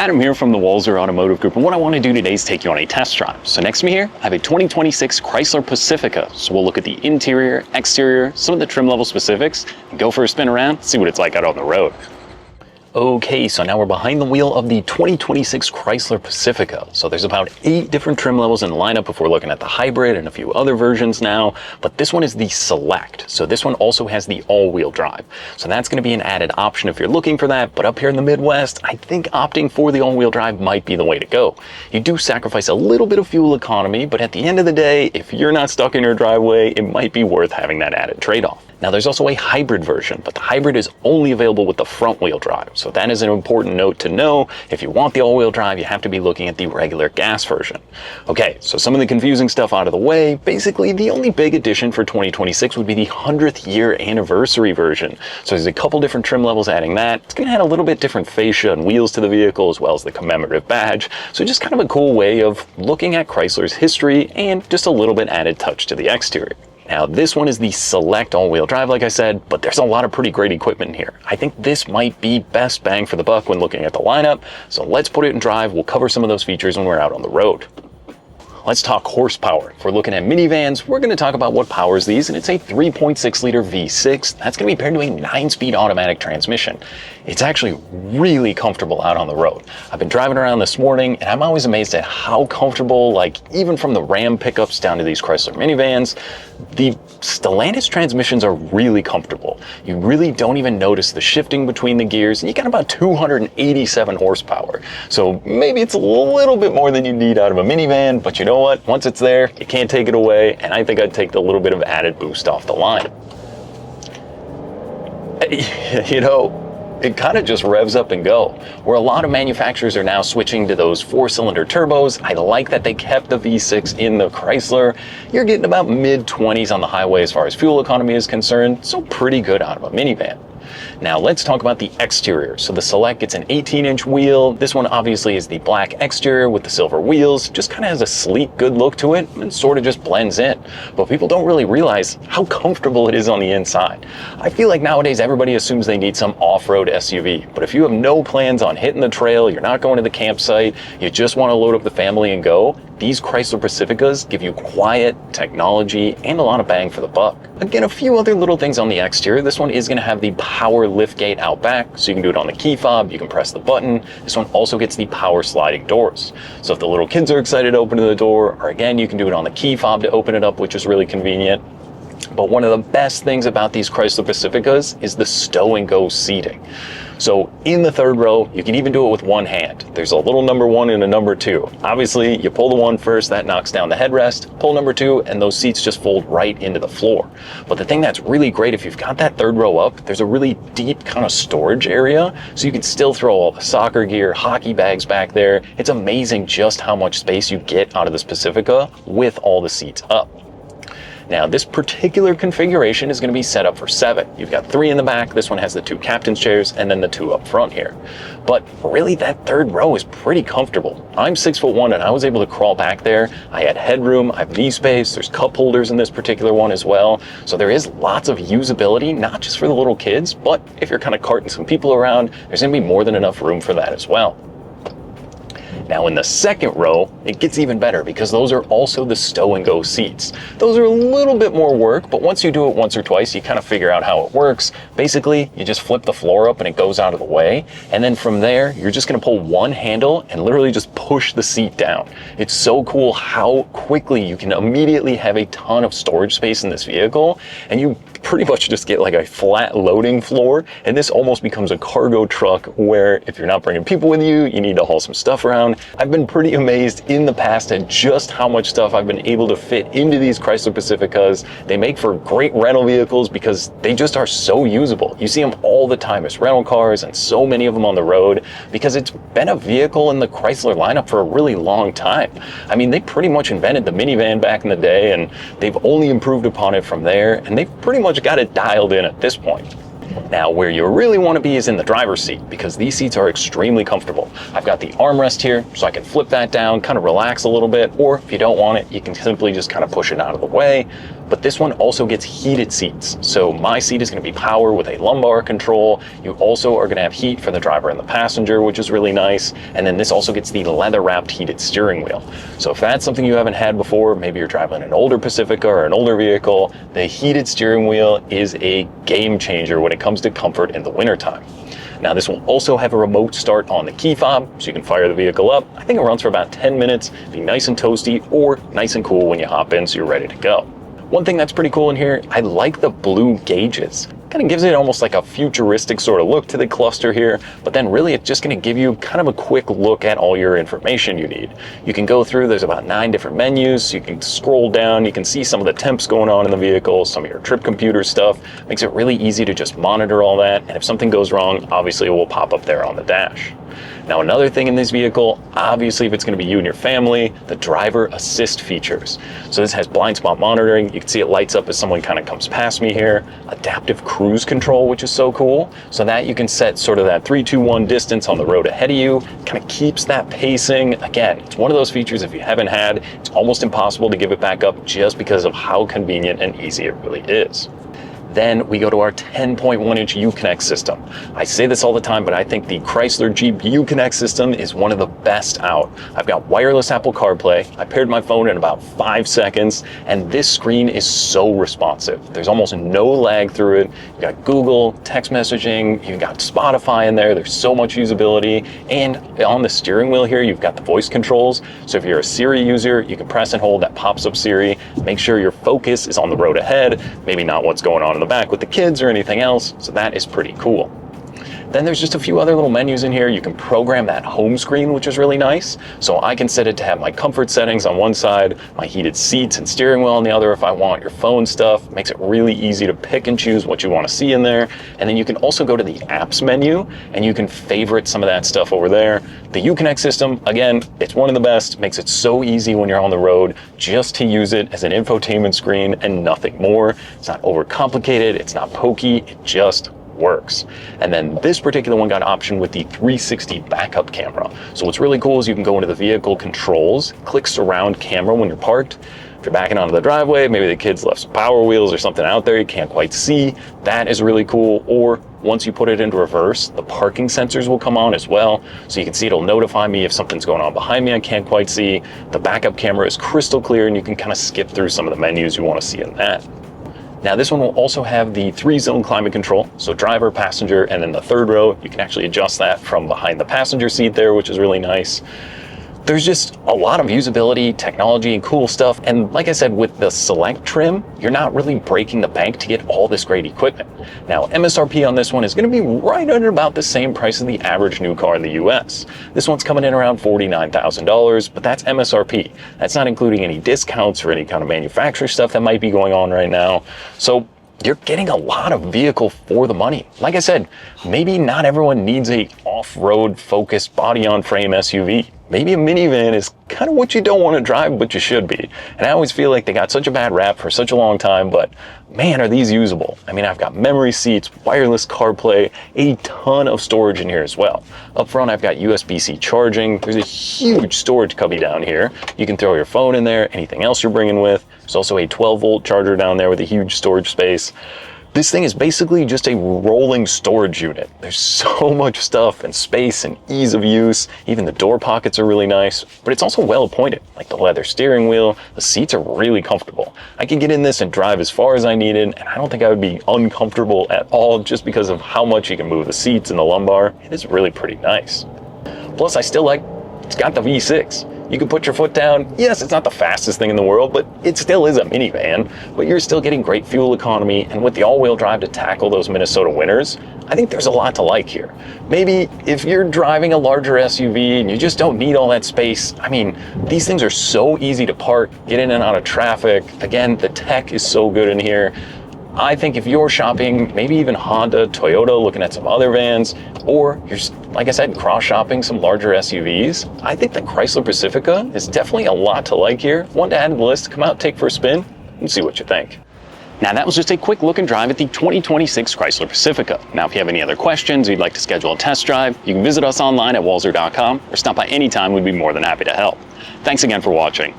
Adam here from the Walser Automotive Group, and what I want to do today is take you on a test drive. So next to me here, I have a 2026 Chrysler Pacifica. So we'll look at the interior, exterior, some of the trim level specifics, and go for a spin around, see what it's like out on the road. Okay, so now we're behind the wheel of the 2026 Chrysler Pacifica. So there's about 8 different trim levels in the lineup if we're looking at the hybrid and a few other versions now, but this one is the Select. So this one also has the all-wheel drive. So that's going to be an added option if you're looking for that, but up here in the Midwest, I think opting for the all-wheel drive might be the way to go. You do sacrifice a little bit of fuel economy, but at the end of the day, if you're not stuck in your driveway, it might be worth having that added trade-off. Now there's also a hybrid version, but the hybrid is only available with the front wheel drive. So that is an important note to know. If you want the all-wheel drive, you have to be looking at the regular gas version. Okay, so some of the confusing stuff out of the way. Basically, the only big addition for 2026 would be the 100th year anniversary version. So there's a couple different trim levels adding that. It's gonna add a little bit different fascia and wheels to the vehicle, as well as the commemorative badge. So just kind of a cool way of looking at Chrysler's history and just a little bit added touch to the exterior. Now this one is the Select all-wheel drive, like I said, but there's a lot of pretty great equipment in here. I think this might be best bang for the buck when looking at the lineup, so let's put it in drive. We'll cover some of those features when we're out on the road. Let's talk horsepower. If we're looking at minivans, we're going to talk about what powers these, and it's a 3.6 liter V6. That's going to be paired to a 9-speed automatic transmission. It's actually really comfortable out on the road. I've been driving around this morning, and I'm always amazed at how comfortable, like even from the Ram pickups down to these Chrysler minivans, the Stellantis transmissions are really comfortable. You really don't even notice the shifting between the gears, and you got about 287 horsepower. So maybe it's a little bit more than you need out of a minivan, but you know what? Once it's there, you can't take it away, and I think I'd take the little bit of added boost off the line. You know, it kind of just revs up and go. Where a lot of manufacturers are now switching to those 4-cylinder turbos, I like that they kept the V6 in the Chrysler. You're getting about mid-20s on the highway as far as fuel economy is concerned, so pretty good out of a minivan. Now let's talk about the exterior. So the Select gets an 18-inch wheel. This one obviously is the black exterior with the silver wheels. Just kind of has a sleek, good look to it and sort of just blends in. But people don't really realize how comfortable it is on the inside. I feel like nowadays everybody assumes they need some off-road SUV. But if you have no plans on hitting the trail, you're not going to the campsite, you just want to load up the family and go, these Chrysler Pacificas give you quiet, technology, and a lot of bang for the buck. Again, a few other little things on the exterior. This one is going to have the power liftgate out back, so you can do it on the key fob, you can press the button. This one also gets the power sliding doors. So if the little kids are excited to open the door, or again, you can do it on the key fob to open it up, which is really convenient. But one of the best things about these Chrysler Pacificas is the stow and go seating. So in the third row, you can even do it with one hand. There's a little number 1 and a number 2. Obviously, you pull the 1 first, that knocks down the headrest, pull number 2, and those seats just fold right into the floor. But the thing that's really great, if you've got that third row up, there's a really deep kind of storage area, so you can still throw all the soccer gear, hockey bags back there. It's amazing just how much space you get out of this Pacifica with all the seats up. Now this particular configuration is going to be set up for 7. You've got 3 in the back, this one has the 2 captain's chairs, and then the 2 up front here. But really that third row is pretty comfortable. I'm 6'1" and I was able to crawl back there. I had headroom, I have knee space, there's cup holders in this particular one as well. So there is lots of usability, not just for the little kids, but if you're kind of carting some people around, there's going to be more than enough room for that as well. Now in the second row, it gets even better because those are also the stow and go seats. Those are a little bit more work, but once you do it once or twice, you kind of figure out how it works. Basically, you just flip the floor up and it goes out of the way. And then from there, you're just gonna pull one handle and literally just push the seat down. It's so cool how quickly you can immediately have a ton of storage space in this vehicle. And you pretty much just get like a flat loading floor. And this almost becomes a cargo truck where if you're not bringing people with you, you need to haul some stuff around. I've been pretty amazed in the past at just how much stuff I've been able to fit into these Chrysler Pacificas. They make for great rental vehicles because they just are so usable. You see them all the time as rental cars and so many of them on the road because it's been a vehicle in the Chrysler lineup for a really long time. I mean, they pretty much invented the minivan back in the day and they've only improved upon it from there, and they've pretty much got it dialed in at this point. Now, where you really want to be is in the driver's seat because these seats are extremely comfortable. I've got the armrest here so I can flip that down, kind of relax a little bit, or if you don't want it, you can simply just kind of push it out of the way. but this one also gets heated seats. So my seat is going to be power with a lumbar control. You also are going to have heat for the driver and the passenger, which is really nice. And then this also gets the leather wrapped heated steering wheel. So if that's something you haven't had before, maybe you're driving an older Pacifica or an older vehicle, the heated steering wheel is a game changer when it comes to comfort in the wintertime. Now this will also have a remote start on the key fob, so you can fire the vehicle up. I think it runs for about 10 minutes, be nice and toasty or nice and cool when you hop in so you're ready to go. One thing that's pretty cool in here, I like the blue gauges. Kind of gives it almost like a futuristic sort of look to the cluster here, but then really it's just going to give you kind of a quick look at all your information you need. You can go through, there's about 9 different menus, you can scroll down, you can see some of the temps going on in the vehicle, some of your trip computer stuff. Makes it really easy to just monitor all that, and if something goes wrong, obviously it will pop up there on the dash. Now another thing in this vehicle, obviously if it's going to be you and your family, the driver assist features. So this has blind spot monitoring, you can see it lights up as someone kind of comes past me here, adaptive cruise control, which is so cool, so that you can set sort of that 3-2-1 distance on the road ahead of you, kind of keeps that pacing. Again, it's one of those features if you haven't had, it's almost impossible to give it back up just because of how convenient and easy it really is. Then we go to our 10.1-inch Uconnect system. I say this all the time, but I think the Chrysler Jeep Uconnect system is one of the best out. I've got wireless Apple CarPlay. I paired my phone in about 5 seconds, and this screen is so responsive. There's almost no lag through it. You've got Google, text messaging, you've got Spotify in there. There's so much usability. And on the steering wheel here, you've got the voice controls. So if you're a Siri user, you can press and hold, that pops up Siri. Make sure your focus is on the road ahead, maybe not what's going on in the back with the kids or anything else, so that is pretty cool. Then there's just a few other little menus in here. You can program that home screen, which is really nice. So I can set it to have my comfort settings on one side, my heated seats and steering wheel on the other if I want, your phone stuff. Makes it really easy to pick and choose what you want to see in there. And then you can also go to the apps menu and you can favorite some of that stuff over there. The Uconnect system, again, it's one of the best. Makes it so easy when you're on the road just to use it as an infotainment screen and nothing more. It's not overcomplicated, it's not pokey, it just works. And then this particular one got an option with the 360 backup camera. So what's really cool is you can go into the vehicle controls, click surround camera when you're parked. If you're backing onto the driveway, maybe the kids left some power wheels or something out there you can't quite see, that is really cool. Or once you put it into reverse, the parking sensors will come on as well. So you can see it'll notify me if something's going on behind me I can't quite see. The backup camera is crystal clear and you can kind of skip through some of the menus you want to see in that. Now this one will also have the 3-zone climate control, so driver, passenger, and then the third row, you can actually adjust that from behind the passenger seat there, which is really nice. There's just a lot of usability, technology, and cool stuff. And like I said, with the Select trim, you're not really breaking the bank to get all this great equipment. Now, MSRP on this one is going to be right under about the same price as the average new car in the US. This one's coming in around $49,000, but that's MSRP. That's not including any discounts or any kind of manufacturer stuff that might be going on right now. So you're getting a lot of vehicle for the money. Like I said, maybe not everyone needs a off-road focused body-on-frame SUV. Maybe a minivan is kind of what you don't want to drive, but you should be. And I always feel like they got such a bad rap for such a long time, but man, are these usable. I mean, I've got memory seats, wireless CarPlay, a ton of storage in here as well. Up front, I've got USB-C charging. There's a huge storage cubby down here. You can throw your phone in there, anything else you're bringing with. There's also a 12-volt charger down there with a huge storage space. This thing is basically just a rolling storage unit. There's so much stuff and space and ease of use. Even the door pockets are really nice, but it's also well appointed. Like the leather steering wheel, the seats are really comfortable. I can get in this and drive as far as I needed, and I don't think I would be uncomfortable at all just because of how much you can move the seats and the lumbar. It is really pretty nice. Plus, I still like, it's got the V6. You can put your foot down. Yes, it's not the fastest thing in the world, but it still is a minivan. But you're still getting great fuel economy, and with the all-wheel drive to tackle those Minnesota winters, I think there's a lot to like here. Maybe if you're driving a larger SUV and you just don't need all that space, I mean, these things are so easy to park, get in and out of traffic. Again, the tech is so good in here. I think if you're shopping, maybe even Honda, Toyota, looking at some other vans, or you're, like I said, cross-shopping some larger SUVs, I think the Chrysler Pacifica is definitely a lot to like here. One to add to the list, come out, take for a spin, and see what you think. Now that was just a quick look and drive at the 2026 Chrysler Pacifica. Now if you have any other questions or you'd like to schedule a test drive, you can visit us online at walser.com or stop by anytime. We'd be more than happy to help. Thanks again for watching.